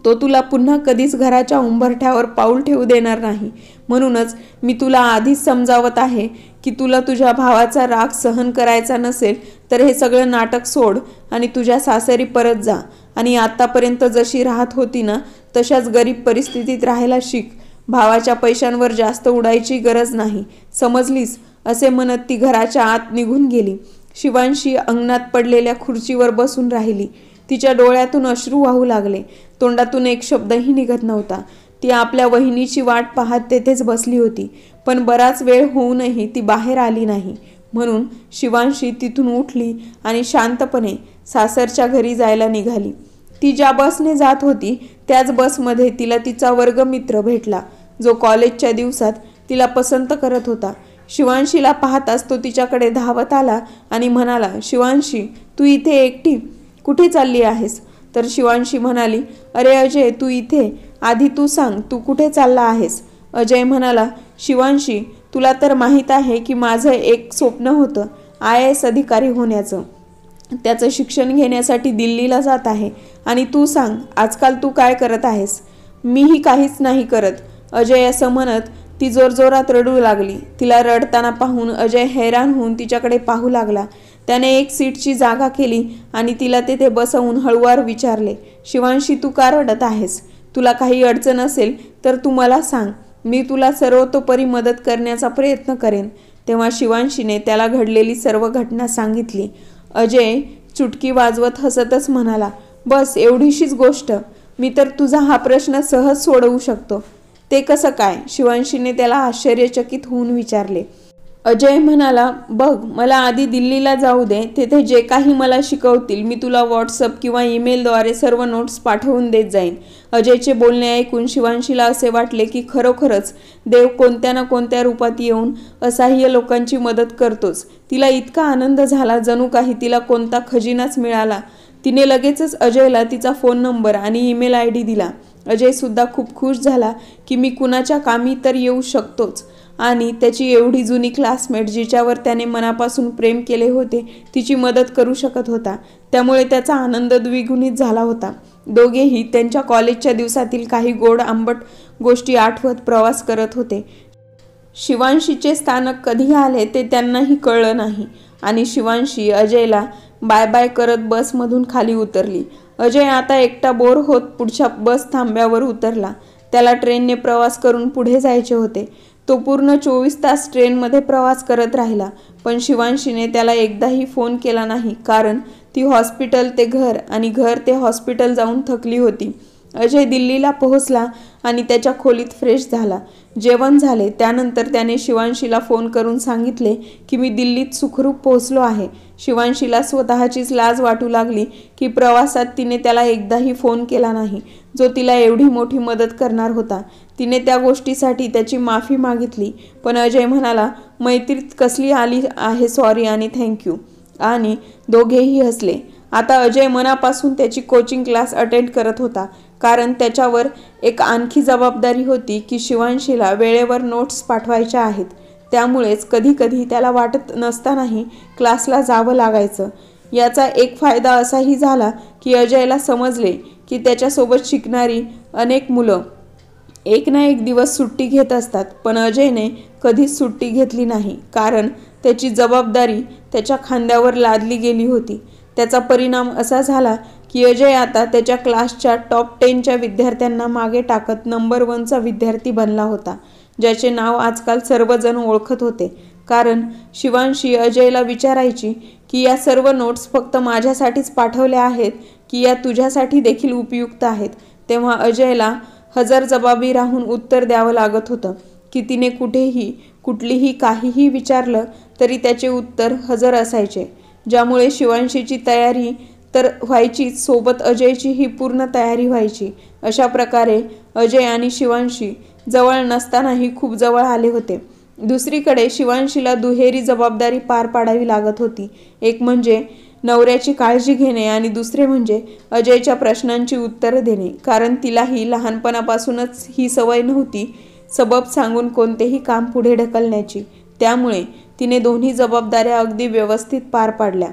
तो तुला पुन्हा कधीच घराच्या उंबरठ्यावर पाऊल ठेवू देणार नाही. म्हणूनच मी तुला आधीच समजावत आहे की तुला तुझ्या भावाचा राग सहन करायचा नसेल तर हे सगळं नाटक सोड आणि तुझ्या सासरी परत जा आणि आतापर्यंत जशी राहत होती ना तशाच गरीब परिस्थितीत राहायला शिक. भावाच्या पैशांवर जास्त उडायची गरज नाही, समजलीस? असे म्हणत ती घराच्या आत निघून गेली. शिवांशी अंगणात पडलेल्या खुर्चीवर बसून राहिली. तिच्या डोळ्यातून अश्रू वाहू लागले. तोंडातून एक शब्दही निघत नव्हता. ती आपल्या वहिनीची वाट पाहत तेथेच बसली होती. पण बराच वेळ होऊनही ती बाहेर आली नाही. म्हणून शिवांशी तिथून उठली आणि शांतपणे सासरच्या घरी जायला निघाली. ती ज्या बसने जात होती त्याच बसमध्ये तिला तिचा वर्गमित्र भेटला, जो कॉलेजच्या दिवसात तिला पसंत करत होता. शिवांशीला पाहताच तो तिच्याकडे धावत आला आणि म्हणाला, शिवांशी, तू इथे एकटी कुठे चालली आहेस? तर शिवांशी म्हणाली, अरे अजय, तू इथे? आधी तू सांग, तू कुठे चालला आहेस? अजय म्हणाला, शिवांशी, तुला तर माहीत आहे की माझं एक स्वप्न होतं IAS अधिकारी होण्याचं. त्याचं शिक्षण घेण्यासाठी दिल्लीला जात आहे. आणि तू सांग, आजकाल तू काय करत आहेस? मीही काहीच नाही करत, अजय असं म्हणत ती जोरजोरात रडू लागली. तिला रडताना पाहून अजय हैराण होऊन तिच्याकडे पाहू लागला. त्याने एक सीटची जागा केली आणि तिला तेथे बसवून हळूवार विचारले, शिवांशी, तू का रडत आहेस? तुला काही अडचण असेल तर तू मला सांग, मी तुला सर्वतोपरी मदत करण्याचा प्रयत्न करेन. तेव्हा शिवांशीने त्याला घडलेली सर्व घटना सांगितली. अजय चुटकी वाजवत हसतच म्हणाला, बस एवढीशीच गोष्ट? मी तर तुझा हा प्रश्न सहज सोडवू शकतो. ते कसं काय? शिवांशीने त्याला आश्चर्यचकित होऊन विचारले. अजय म्हणाला, बघ, मला आधी दिल्लीला जाऊ दे. तेथे जे काही मला शिकवतील मी तुला व्हॉट्सअप किंवा ईमेलद्वारे सर्व नोट्स पाठवून देत जाईन. अजयचे बोलणे ऐकून शिवांशीला असे वाटले की खरोखरच देव कोणत्या ना कोणत्या रूपात येऊन असहाय्य लोकांची मदत करतोच. तिला इतका आनंद झाला जणू काही तिला कोणता खजिनाच मिळाला. तिने लगेचच अजयला तिचा फोन नंबर आणि ईमेल ID दिला. अजय सुद्धा खूप खुश झाला की मी कुणाच्या कामी तर येऊ शकतोच. आणि त्याची एवढी जुनी क्लासमेट जिच्यावर त्याने मनापासून प्रेम केले होते तिची मदत करू शकत होता. त्यामुळे त्याचा आनंद द्विगुणित झाला होता. दोघेही त्यांच्या कॉलेजच्या दिवसातील काही गोड आंबट गोष्टी आठवत प्रवास करत होते. शिवांशीचे स्थानक कधी आले ते त्यांनाही कळलं नाही आणि शिवांशी अजयला बाय बाय करत बसमधून खाली उतरली. अजय आता एकटा बोर होत पुढच्या बस थांब्यावर उतरला. त्याला ट्रेनने प्रवास करून पुढे जायचे होते. तो पूर्ण 24 तास ट्रेनमध्ये प्रवास करत राहिला. पण शिवांशीने त्याला एकदाही फोन केला नाही, कारण ती हॉस्पिटल ते घर आणि घर ते हॉस्पिटल जाऊन थकली होती. अजय दिल्लीला पोहोचला आणि त्याच्या खोलीत फ्रेश झाला. जेवण झाले. त्यानंतर त्याने शिवांशीला फोन करून सांगितले की मी दिल्लीत सुखरूप पोहोचलो आहे. शिवांशीला स्वतःचीच लाज वाटू लागली की प्रवासात तिने त्याला एकदाही फोन केला नाही, जो तिला एवढी मोठी मदत करणार होता. तिने त्या गोष्टीसाठी त्याची माफी मागितली. पण अजय म्हणाला, मैत्रीत कसली आली आहे, सॉरी आणि थँक्यू. आणि दोघेही हसले. आता अजय मनापासून त्याची कोचिंग क्लास अटेंड करत होता, कारण त्याच्यावर एक आणखी जबाबदारी होती की शिवांशीला वेळेवर नोट्स पाठवायच्या आहेत. त्यामुळेच कधी कधी त्याला वाटत नसतानाही क्लासला जावं लागायचं. याचा एक फायदा असाही झाला की अजयला समजले की त्याच्यासोबत शिकणारी अनेक मुलं एक ना एक दिवस सुट्टी घेत असतात. पण अजयने कधीच सुट्टी घेतली नाही, कारण त्याची जबाबदारी त्याच्या खांद्यावर लादली गेली होती. त्याचा परिणाम असा झाला की अजय आता त्याच्या क्लासच्या टॉप 10च्या विद्यार्थ्यांना मागे टाकत नंबर 1चा विद्यार्थी बनला होता, ज्याचे नाव आजकाल सर्वजण ओळखत होते. कारण शिवांशी अजयला विचारायची की या सर्व नोट्स फक्त माझ्यासाठीच पाठवल्या आहेत की या तुझ्यासाठी देखील उपयुक्त आहेत. तेव्हा अजयला हजरजबाबी राहून उत्तर द्यावं लागत होतं की तिने कुठेही कुठलीही काहीही विचारलं तरी त्याचे उत्तर हजर असायचे, ज्यामुळे शिवांशीची तयारी तर व्हायचीच, सोबत अजयचीही पूर्ण तयारी व्हायची. अशा प्रकारे अजय आणि शिवांशी जवळ नसतानाही खूप जवळ आले होते. दुसरीकडे शिवांशीला दुहेरी जबाबदारी पार पाडावी लागत होती. एक म्हणजे नवऱ्याची काळजी घेणे आणि दुसरे म्हणजे अजयच्या प्रश्नांची उत्तरं देणे, कारण तिलाही लहानपणापासूनच ही सवय नव्हती सबब सांगून कोणतेही काम पुढे ढकलण्याची. त्यामुळे तिने दोन्ही जबाबदाऱ्या अगदी व्यवस्थित पार पाडल्या.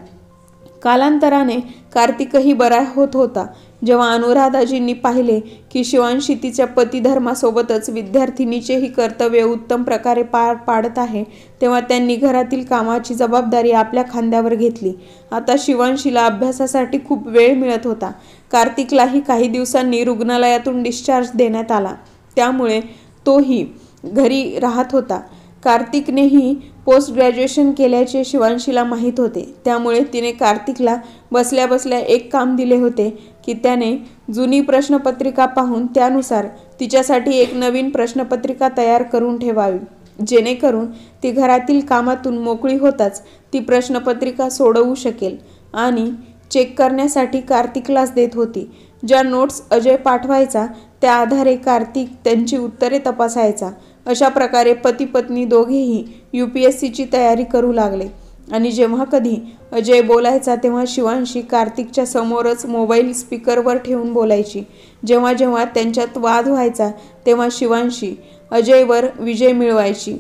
कालांतराने कार्तिकही बरा होत होता. जेव्हा अनुराधाजींनी पाहिले की शिवांशी तिच्या पतिधर्मासोबतच विद्यार्थिनीचेही कर्तव्य उत्तम प्रकारे पार पाडत आहे, तेव्हा त्यांनी घरातील कामाची जबाबदारी आपल्या खांद्यावर घेतली. आता शिवांशीला अभ्यासासाठी खूप वेळ मिळत होता. कार्तिकलाही काही दिवसांनी रुग्णालयातून डिस्चार्ज देण्यात आला, त्यामुळे तोही घरी राहत होता. कार्तिकनेही पोस्ट ग्रॅज्युएशन केल्याचे शिवांशीला माहीत होते, त्यामुळे तिने कार्तिकला बसल्या बसल्या एक काम दिले होते की त्याने जुनी प्रश्नपत्रिका पाहून त्यानुसार तिच्यासाठी एक नवीन प्रश्नपत्रिका तयार करून ठेवावी, जेणेकरून ती घरातील कामातून मोकळी होताच ती प्रश्नपत्रिका सोडवू शकेल. आणि चेक करण्यासाठी कार्तिकलाच देत होती. ज्या नोट्स अजय पाठवायचा त्या आधारे कार्तिक त्यांची उत्तरे तपासायचा. अशा प्रकारे पती पत्नी दोघेही UPSCची तयारी करू लागले. आणि जेव्हा कधी अजय बोलायचा तेव्हा शिवांशी कार्तिकच्या समोरच मोबाईल स्पीकरवर ठेवून बोलायची. जेव्हा जेव्हा त्यांच्यात वाद व्हायचा तेव्हा शिवांशी अजयवर विजय मिळवायची.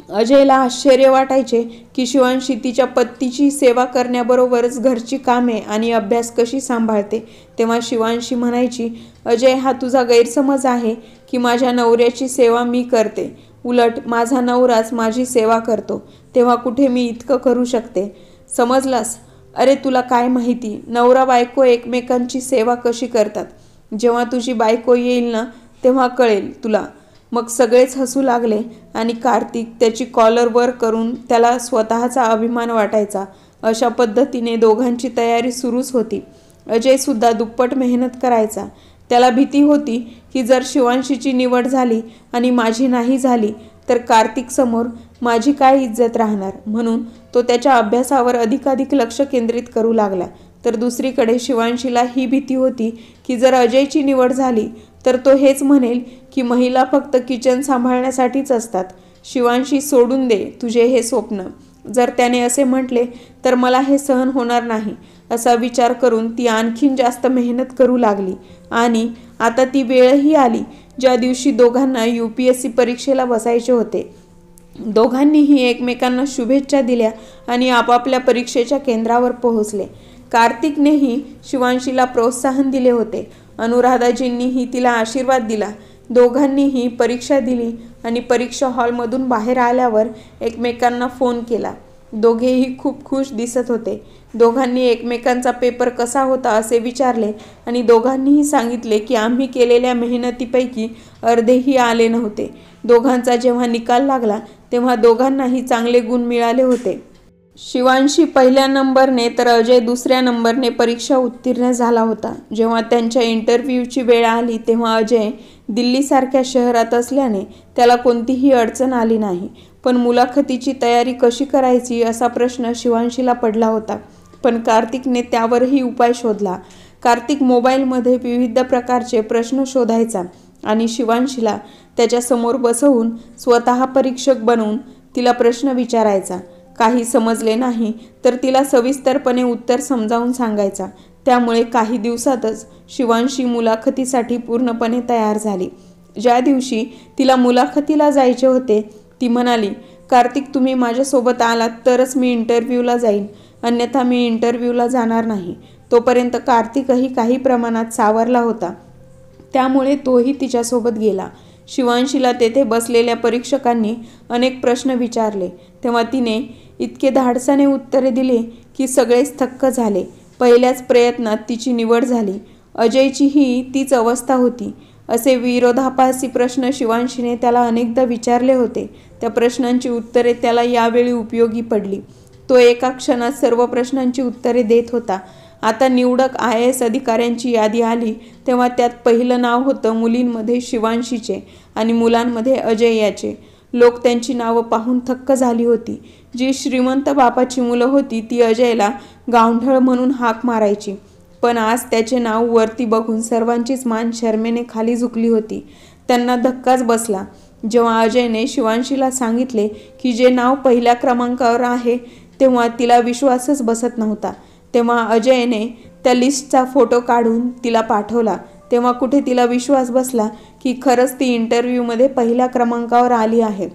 अजयला आश्चर्य वाटायचे की शिवांशी तिच्या पतीची सेवा करण्याबरोबरच घरची कामे आणि अभ्यास कशी सांभाळते. तेव्हा शिवांशी म्हणायची, अजय, हा तुझा गैरसमज आहे की माझ्या नवऱ्याची सेवा मी करते. उलट माझा नवराच माझी सेवा करतो, तेव्हा कुठे मी इतकं करू शकते, समजलास? अरे तुला काय माहिती, नवरा बायको एकमेकांची सेवा कशी करतात. जेव्हा तुझी बायको येईल ना तेव्हा कळेल तुला. मग सगळेच हसू लागले आणि कार्तिक त्याची कॉलर वर करून त्याला स्वतःचा अभिमान वाटायचा. अशा पद्धतीने दोघांची तयारी सुरूच होती. अजयसुद्धा दुप्पट मेहनत करायचा. त्याला भीती होती की जर शिवांशीची निवड झाली आणि माझी नाही झाली तर कार्तिकसमोर माझी काय इज्जत राहणार, म्हणून तो त्याच्या अभ्यासावर अधिकाधिक लक्ष केंद्रित करू लागला. तर दुसरीकडे शिवांशीला ही भीती होती की जर अजयची निवड झाली तर तो हेच म्हणेल की महिला फक्त किचन सांभाळण्यासाठीच असतात. शिवांशी, सोडून दे तुझे हे स्वप्न. जर त्याने असे म्हटले तर मला हे सहन होणार नाही, असा विचार करून ती आणखीन जास्त मेहनत करू लागली. आणि आता ती वेळही आली ज्या दिवशी दोघांना UPSC परीक्षेला बसायचे होते. दोघांनीही एकमेकांना शुभेच्छा दिल्या आणि आपापल्या परीक्षेच्या केंद्रावर पोहोचले. कार्तिकनेही शिवांशीला प्रोत्साहन दिले होते. अनुराधाजींनीही तिला आशीर्वाद दिला. दोघांनीही परीक्षा दिली आणि परीक्षा हॉलमधून बाहेर आल्यावर एकमेकांना फोन केला. दोघेही खूप खुश दिसत होते. दोघांनी एकमेकांचा पेपर कसा होता असे विचारले आणि दोघांनीही सांगितले की आम्ही केलेल्या मेहनतीपैकी अर्धेही आले नव्हते. दोघांचा जेव्हा निकाल लागला तेव्हा दोघांनाही चांगले गुण मिळाले होते. शिवांशी पहिल्या नंबरने तर अजय दुसऱ्या नंबरने परीक्षा उत्तीर्ण झाला होता. जेव्हा त्यांच्या इंटरव्ह्यूची वेळ आली तेव्हा अजय दिल्लीसारख्या शहरात असल्याने त्याला कोणतीही अडचण आली नाही. पण मुलाखतीची तयारी कशी करायची असा प्रश्न शिवांशीला पडला होता. पण कार्तिकने त्यावरही उपाय शोधला. कार्तिक मोबाईलमध्ये विविध प्रकारचे प्रश्न शोधायचा आणि शिवांशीला त्याच्यासमोर बसवून स्वतः परीक्षक बनवून तिला प्रश्न विचारायचा. काही समजले नाही तर तिला सविस्तरपणे उत्तर समजावून सांगायचा. त्यामुळे काही दिवसातच शिवांशी मुलाखतीसाठी पूर्णपणे तयार झाली. ज्या दिवशी तिला मुलाखतीला जायचे होते ती म्हणाली, कार्तिक, तुम्ही माझ्यासोबत आलात तरच मी इंटरव्ह्यूला जाईन, अन्यथा मी इंटरव्ह्यूला जाणार नाही. तोपर्यंत कार्तिकही काही प्रमाणात सावरला होता, त्यामुळे तोही तिच्यासोबत गेला. शिवांशीला तेथे बसलेल्या परीक्षकांनी अनेक प्रश्न विचारले तेव्हा तिने इतके धाडसाने उत्तरे दिली की सगळेच थक्क झाले. पहिल्याच प्रयत्नात तिची निवड झाली. अजयचीही तीच अवस्था होती. असे विरोधाभासी प्रश्न शिवांशीने त्याला अनेकदा विचारले होते. त्या प्रश्नांची उत्तरे त्याला यावेळी उपयोगी पडली. तो एका क्षणात सर्व प्रश्नांची उत्तरे देत होता. आता निवडक IAS अधिकाऱ्यांची यादी आली तेव्हा त्यात पहिलं नाव होतं मुलींमध्ये शिवांशीचे आणि मुलांमध्ये अजय याचे. लोक त्यांची नावं पाहून थक्क झाली होती. जी श्रीमंत बापाची मुलं होती ती अजयला गावंढळ म्हणून हाक मारायची, पण आज त्याचे नाव वरती बघून सर्वांचीच मान शरमेने खाली झुकली होती. त्यांना धक्काच बसला जेव्हा अजयने शिवांशीला सांगितले की जे नाव पहिल्या क्रमांकावर आहे, तेव्हा तिला विश्वासच बसत नव्हता. तेव्हा अजयने त्या लिस्टचा फोटो काढून तिला पाठवला. तेव्हा कुठे तिला विश्वास बसला की खरंच ती इंटरव्ह्यूमध्ये पहिल्या क्रमांकावर आली आहे.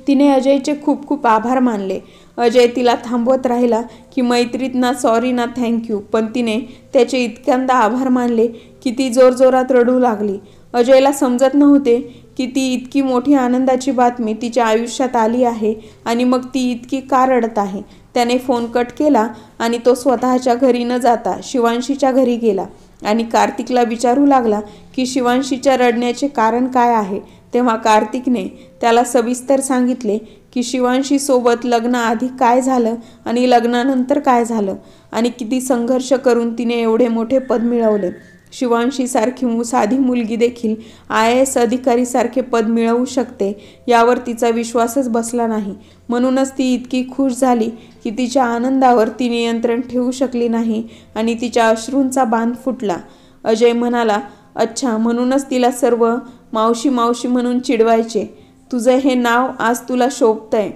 तिने अजयचे खूप खूप आभार मानले. अजय तिला थांबवत राहिला की मैत्रीत ना सॉरी ना थँक्यू, पण तिने त्याचे इतक्यांदा आभार मानले की ती जोरजोरात रडू लागली. अजयला समजत नव्हते की ती इतकी मोठी आनंदाची बातमी तिच्या आयुष्यात आली आहे आणि मग ती इतकी का रडत आहे. त्याने फोन कट केला आणि तो स्वतःच्या घरी न जाता शिवांशीच्या घरी गेला आणि कार्तिकला विचारू लागला की शिवांशीच्या रडण्याचे कारण काय आहे. तेव्हा कार्तिकने त्याला सविस्तर सांगितले की शिवांशीसोबत लग्नाआधी काय झालं आणि लग्नानंतर काय झालं आणि किती संघर्ष करून तिने एवढे मोठे पद मिळवले. शिवांशीसारखी साधी मुलगी देखील IAS अधिकारीसारखे पद मिळवू शकते यावर तिचा विश्वासच बसला नाही. म्हणूनच ती इतकी खुश झाली की तिच्या आनंदावर ती नियंत्रण ठेवू शकली नाही आणि तिच्या अश्रूंचा बांध फुटला. अजय म्हणाला, अच्छा, म्हणूनच तिला सर्व मावशी मावशी म्हणून चिडवायचे. तुझं हे नाव आज तुला शोभतंय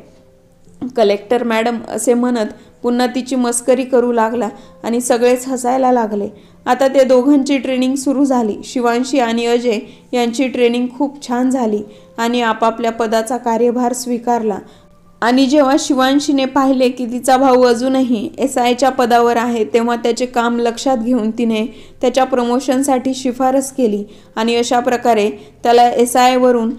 कलेक्टर मॅडम असे म्हणत पुन्हा तिची मस्करी करू लागला आणि सगळेच हसायला लागले. आता ते दोघांची ट्रेनिंग सुरू झाली. शिवांशी आणि अजय यांची ट्रेनिंग खूप छान झाली आणि आपापल्या पदाचा कार्यभार स्वीकारला. आणि जेव्हा शिवांशीने पाहिले की तिचा भाऊ अजूनही SIच्या पदावर आहे, तेव्हा त्याचे काम लक्षात घेऊन तिने त्याच्या प्रमोशनसाठी शिफारस केली आणि अशा प्रकारे त्याला SIवरून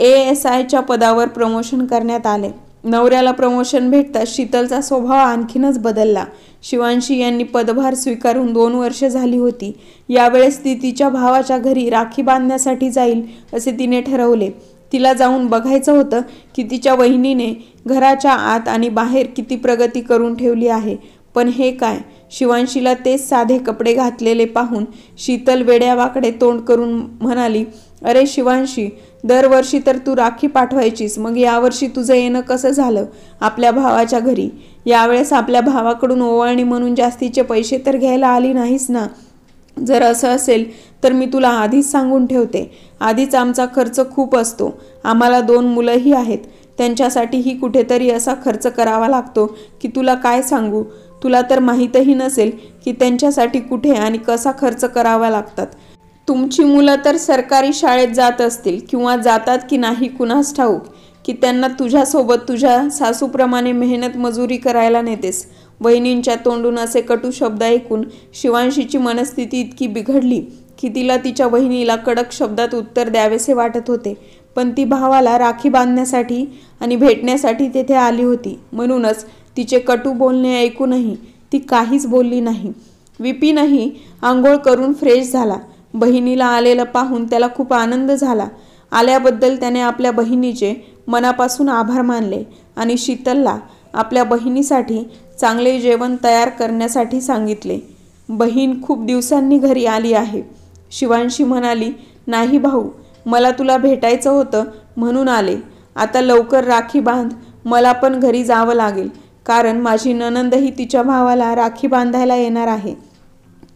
ASIच्या पदावर प्रमोशन करण्यात आले. नवऱ्याला प्रमोशन भेटताच शीतलचा स्वभाव आणखीनच बदलला. शिवांशी यांनी पदभार स्वीकारून 2 वर्ष झाली होती. यावेळेस ती तिच्या भावाच्या घरी राखी बांधण्यासाठी जाईल असे तिने ठरवले. तिला जाऊन बघायचं होतं की तिच्या वहिनीने घराच्या आत आणि बाहेर किती प्रगती करून ठेवली आहे. पण हे काय? शिवांशीला तेच साधे कपडे घातलेले पाहून शीतल वेड्यावाकडे तोंड करून म्हणाली, अरे शिवांशी, दरवर्षी तर तू राखी पाठवायचीस, मग यावर्षी तुझं येणं कसं झालं आपल्या भावाच्या घरी? यावेळेस आपल्या भावाकडून ओवाळणी म्हणून जास्तीचे पैसे तर घ्यायला आली नाहीस ना? जर असं असेल तर मी तुला आधीच सांगून ठेवते, आधीच आमचा खर्च खूप असतो. आम्हाला 2 मुलंही आहेत. त्यांच्यासाठीही कुठेतरी असा खर्च करावा लागतो की तुला काय सांगू. तुला तर माहीतही नसेल की त्यांच्यासाठी कुठे आणि कसा खर्च करावा लागतात. तुमची मुलं तर सरकारी शाळेत जात असतील किंवा जातात की नाही कुणास ठाऊक, की त्यांना तुझ्यासोबत तुझ्या सासूप्रमाणे मेहनत मजुरी करायला नेतेस. वहिनींच्या तोंडून असे कटू शब्द ऐकून शिवांशीची मनस्थिती इतकी बिघडली की तिला तिच्या वहिनीला कडक शब्दात उत्तर द्यावेसे वाटत होते. पण ती भावाला राखी बांधण्यासाठी आणि भेटण्यासाठी तेथे आली होती. म्हणूनच तिचे कटू बोलणे ऐकूनही ती काहीच बोलली नाही. विपिनही आंघोळ करून फ्रेश झाला. बहिणीला आलेलं पाहून त्याला खूप आनंद झाला. आल्याबद्दल त्याने आपल्या बहिणीचे मनापासून आभार मानले आणि शीतलला आपल्या बहिणीसाठी चांगले जेवण तयार करण्यासाठी सांगितले. बहीण खूप दिवसांनी घरी आली आहे. शिवांशी म्हणाली, नाही भाऊ, मला तुला भेटायचं होतं म्हणून आले. आता लवकर राखी बांध, मला पण घरी जावं लागेल, कारण माझी नणंदही तिच्या भावाला राखी बांधायला येणार आहे.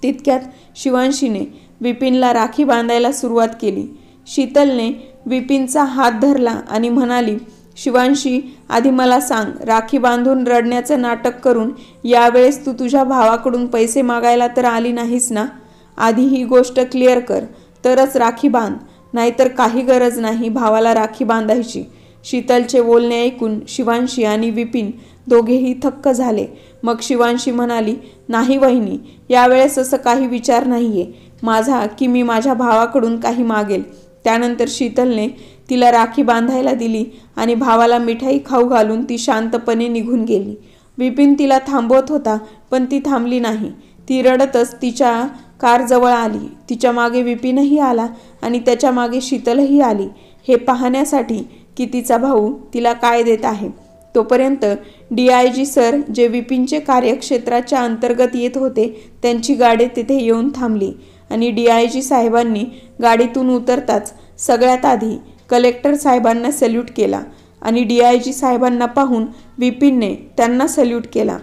तितक्यात शिवांशीने विपिनला राखी बांधायला सुरुवात केली. शीतलने विपिनचा हात धरला आणि म्हणाली, शिवांशी, आधी मला सांग, राखी बांधून रडण्याचं नाटक करून यावेळेस तू तुझ्या भावाकडून पैसे मागायला तर आली नाहीस ना? आधी ही गोष्ट क्लिअर कर, तरच राखी बांध, नाहीतर काही गरज नाही भावाला राखी बांधायची. शीतलचे बोलणे ऐकून शिवांशी आणि विपिन दोघेही थक्क झाले. मग शिवांशी म्हणाली, नाही वहिनी, यावेळेस असं काही विचार नाहीये माझा की मी माझ्या भावाकडून काही मागेल. त्यानंतर शीतलने तिला राखी बांधायला दिली आणि भावाला मिठाई खाऊ घालून ती शांतपणे निघून गेली. विपिन तिला थांबवत होता, पण ती थांबली नाही. ती रडतच तिच्या कारजवळ आली. तिच्या मागे विपिनही आला आणि त्याच्या मागे शीतलही आली, हे पाहण्यासाठी की तिचा भाऊ तिला काय देत आहे. तोपर्यंत DIG सर, जे विपिनचे कार्यक्षेत्राच्या अंतर्गत येत होते, त्यांची गाडी तिथे येऊन थांबली आणि DIG साहेबांनी गाडीतून उतरताच सगळ्यात आधी कलेक्टर साहेबांना सॅल्यूट केला आणि DIG साहेबांना पाहून विपिनने त्यांना सल्यूट केला.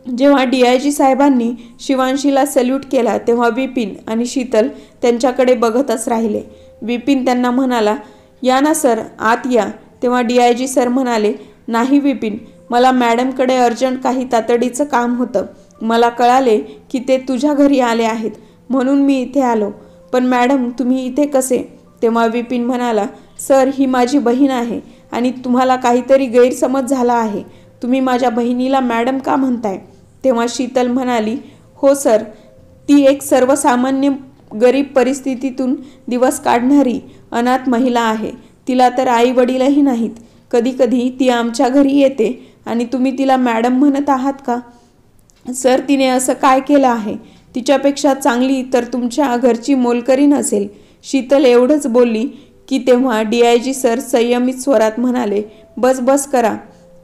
जेव्हा DIG साहेबांनी शिवांशीला सल्यूट केला तेव्हा विपिन आणि शीतल त्यांच्याकडे बघतच राहिले. विपिन त्यांना म्हणाला, या ना सर, आत या. तेव्हा DIG सर म्हणाले, नाही विपिन, मला मॅडमकडे अर्जंट काही तातडीचं काम होतं. मला कळाले की ते तुझ्या घरी आले आहेत म्हणून मी इथे आलो. पण मॅडम तुम्ही इथे कसे? तेव्हा विपिन म्हणाला, सर ही माझी बहीण आहे आणि तुम्हाला काहीतरी गैरसमज झाला आहे. तुम्ही माझ्या बहिणीला मॅडम का म्हणताय? तेव्हा शीतल म्हणाली, हो सर, ती एक सर्वसामान्य गरीब परिस्थितीतून दिवस काढणारी अनाथ महिला आहे. तिला तर आई वडीलही नाहीत. कधी कधी ती आमच्या घरी येते आणि तुम्ही तिला मॅडम म्हणत आहात का? सर तिने असं काय केलं आहे? तिच्यापेक्षा चांगली तर तुमच्या घरची मोलकरी नसेल. शीतल एवढंच बोलली की तेव्हा DIG सर संयमित स्वरात म्हणाले, बस बस करा.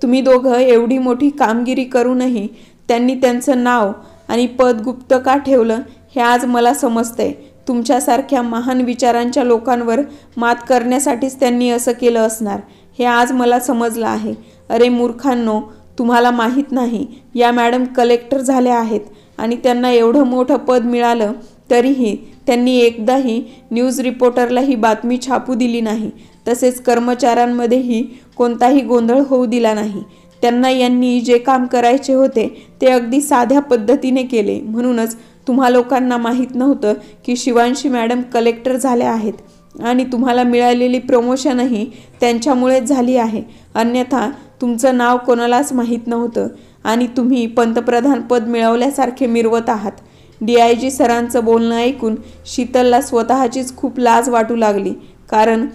तुम्ही दोघं एवढी मोठी कामगिरी करूनही त्यांनी त्यांचं नाव आणि पद गुप्त का ठेवलं हे आज मला समजतंय. तुमच्यासारख्या महान विचारांच्या लोकांवर मात करण्यासाठीच त्यांनी असं केलं असणार हे आज मला समजलं आहे. अरे मूर्खांनो, तुम्हाला माहीत नाही, या मॅडम कलेक्टर झाल्या आहेत आणि त्यांना एवढं मोठं पद मिळालं तरीही त्यांनी एकदाही न्यूज रिपोर्टरला ही बातमी छापू दिली नाही. तसेच कर्मचाऱ्यांमध्येही कोणताही गोंधळ होऊ दिला नाही. त्यांना यांनी जे काम करायचे होते ते अगदी साध्या पद्धतीने केले. म्हणूनच तुम्हा लोकांना माहीत नव्हतं की शिवांशी मॅडम कलेक्टर झाल्या आहेत आणि तुम्हाला मिळालेली प्रमोशनही त्यांच्यामुळेच झाली आहे. अन्यथा तुमचं नाव कोणालाच माहीत नव्हतं आणि तुम्ही पंतप्रधान पद मिळवल्यासारखे मिरवत आहात. DIG सरांचं बोलणं ऐकून शीतलला स्वतःचीच खूप लाज वाटू लागली. कारण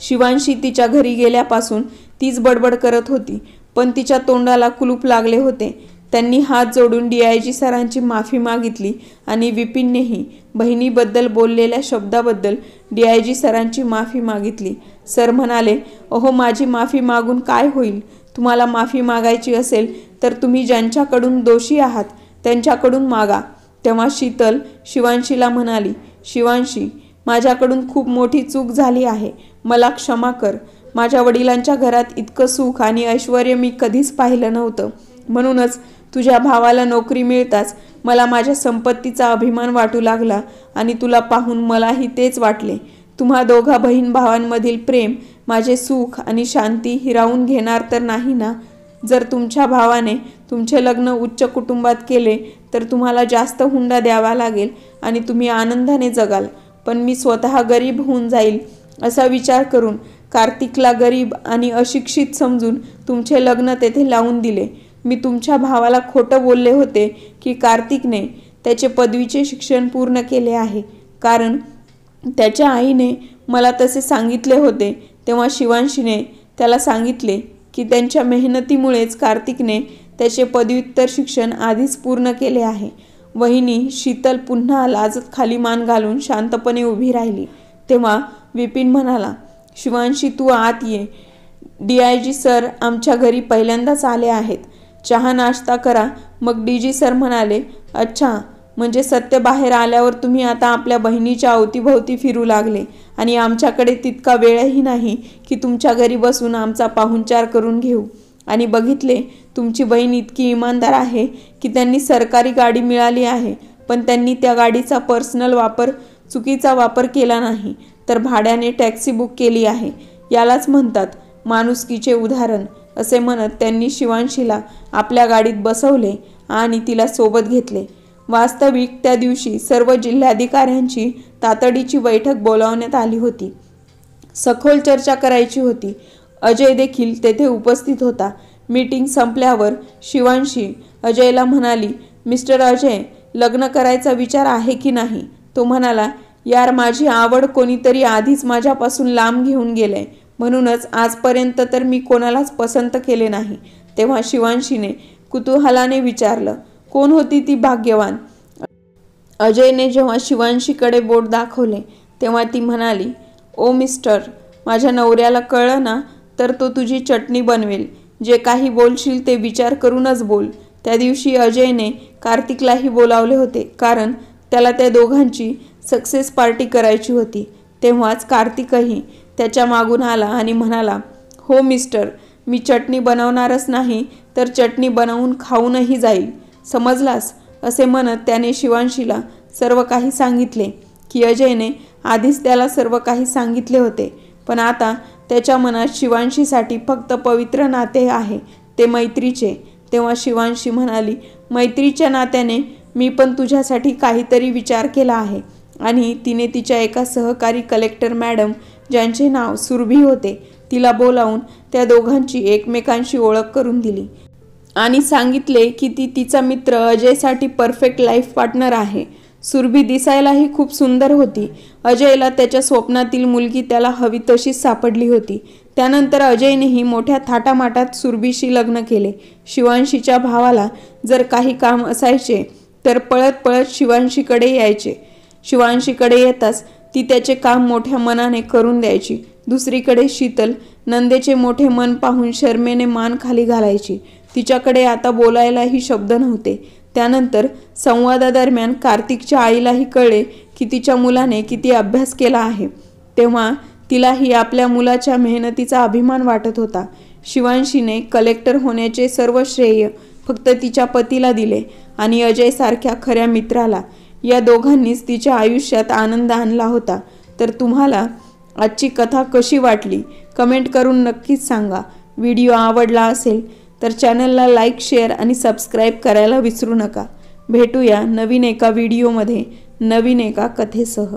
शिवांशी तिच्या घरी गेल्यापासून तीच बडबड करत होती, पण तिच्या तोंडाला कुलूप लागले होते. त्यांनी हात जोडून DIG सरांची माफी मागितली आणि विपिननेही बहिणीबद्दल बोललेल्या शब्दाबद्दल DIG सरांची माफी मागितली. सर म्हणाले, अहो माझी माफी मागून काय होईल? तुम्हाला माफी मागायची असेल तर तुम्ही ज्यांच्याकडून दोषी आहात त्यांच्याकडून मागा. तेव्हा शीतल शिवांशीला म्हणाली, शिवांशी, माझ्याकडून खूप मोठी चूक झाली आहे. मला क्षमा कर. माझ्या वडिलांच्या घरात इतकं सुख आणि ऐश्वर्य मी कधीच पाहिलं नव्हतं. म्हणूनच तुझ्या भावाला नोकरी मिळताच मला माझ्या संपत्तीचा अभिमान वाटू लागला आणि तुला पाहून मलाही तेच वाटले. तुम्हा दोघा बहीण भावांमधील प्रेम माझे सुख आणि शांती हिरावून घेणार तर नाही ना? जर तुमच्या भावाने तुमचे लग्न उच्च कुटुंबात केले तर तुम्हाला जास्त हुंडा द्यावा लागेल आणि तुम्ही आनंदाने जगाल. पण मी स्वतः गरीब होऊन जाईल असा विचार करून कार्तिकला गरीब आणि अशिक्षित समजून तुमचे लग्न तेथे लावून दिले. मी तुमच्या भावाला खोटं बोलले होते की कार्तिकने त्याचे पदवीचे शिक्षण पूर्ण केले आहे, कारण त्याच्या आईने मला तसे सांगितले होते. तेव्हा शिवांशीने त्याला सांगितले की त्यांच्या मेहनतीमुळेच कार्तिकने त्याचे पदव्युत्तर शिक्षण आधीच पूर्ण केले आहे. वहिनी शीतल पुन्हा लाजत खाली मान घालून शांतपणे उभी राहिली. तेव्हा विपिन म्हणाला, शिवांशी तू आत ये. DIG सर आमच्या घरी पहिल्यांदाच आले आहेत. चहा नाश्ता करा. मग DG सर म्हणाले, अच्छा, म्हणजे सत्य बाहेर आल्यावर तुम्ही आता आपल्या बहिणीच्या अवतीभोवती फिरू लागले आणि आमच्याकडे तितका वेळही नाही की तुमच्या घरी बसून आमचा पाहुणचार करून घेऊ. आणि बघितले, तुमची बहीण इतकी इमानदार आहे की त्यांनी सरकारी गाडी मिळाली आहे पण त्यांनी त्या गाडीचा पर्सनल चुकीचा वापर केला नाही, तर भाड्याने टॅक्सी बुक केली आहे. यालाच म्हणतात माणुसकीचे उदाहरण. असे म्हणत त्यांनी शिवांशीला आपल्या गाडीत बसवले आणि तिला सोबत घेतले. वास्तविक त्या दिवशी सर्व जिल्हाधिकाऱ्यांची तातडीची बैठक बोलावण्यात आली होती. सखोल चर्चा करायची होती. अजय देखील तेथे उपस्थित होता. मीटिंग संपल्यावर शिवांशी अजयला म्हणाली, मिस्टर अजय, लग्न करायचा विचार आहे की नाही? तो म्हणाला, यार माझी आवड कोणीतरी आधीच माझ्यापासून लांब घेऊन गेले, म्हणूनच आजपर्यंत तर मी कोणालाच पसंत केले नाही. तेव्हा शिवांशीने कुतूहलाने विचारलं, कोण होती ती भाग्यवान? अजयने जेव्हा शिवांशीकडे बोट दाखवले तेव्हा ती म्हणाली, ओ मिस्टर, माझ्या नवऱ्याला कळलं ना तर तो तुझी चटणी बनवेल. जे काही बोलशील ते विचार करूनच बोल. त्या दिवशी अजयने कार्तिकलाही बोलावले होते, कारण त्याला त्या दोघांची सक्सेस पार्टी करायची होती. तेव्हाच कार्तिकही त्याच्या मागून आला आणि म्हणाला, हो मिस्टर, मी चटणी बनवणारच नाही तर चटणी बनवून खाऊनही जाईल, समजलास, असे म्हणत त्याने शिवांशीला सर्व काही सांगितले की अजयने आधीच त्याला सर्व काही सांगितले होते, पण आता त्याच्या मनात शिवांशीसाठी फक्त पवित्र नाते आहे, ते मैत्रीचे. तेव्हा शिवांशी म्हणाली, मैत्रीच्या नात्याने मी पण तुझ्यासाठी काहीतरी विचार केला आहे. आणि तिने तिच्या एका सहकारी कलेक्टर मॅडम, ज्यांचे नाव सुरभी होते, तिला बोलावून त्या दोघांची एकमेकांशी ओळख करून दिली आणि सांगितले की ती तिचा मित्र अजयसाठी परफेक्ट लाईफ पार्टनर आहे. सुरभी दिसायलाही खूप सुंदर होती. अजयला त्याच्या स्वप्नातील मुलगी त्याला हवी तशीच सापडली होती. त्यानंतर अजयनेही मोठ्या थाटामाटात सुरभीशी लग्न केले. शिवांशीच्या भावाला जर काही काम असायचे तर पळत पळत शिवांशीकडे यायचे. शिवांशीकडे येताच ती त्याचे काम मोठ्या मनाने करून द्यायची. दुसरीकडे शीतल नंदेचे मोठे मन पाहून शर्मेने मान खाली घालायची. तिच्याकडे आता बोलायलाही शब्द नव्हते. त्यानंतर संवादादरम्यान कार्तिकच्या आईलाही कळले की तिच्या मुलाने किती अभ्यास केला आहे. तेव्हा तिलाही आपल्या मुलाच्या मेहनतीचा अभिमान वाटत होता. शिवांशीने कलेक्टर होण्याचे सर्व श्रेय फक्त तिच्या पतीला दिले आणि अजयसारख्या खऱ्या मित्राला. या दोघांनीच तिच्या आयुष्यात आनंद आणला होता. तर तुम्हाला आजची कथा कशी वाटली कमेंट करून नक्कीच सांगा. व्हिडिओ आवडला असेल तर चॅनलला लाईक, शेअर आणि सबस्क्राईब करायला विसरू नका. भेटूया नवीन एका व्हिडिओमध्ये नवीन एका कथेसह.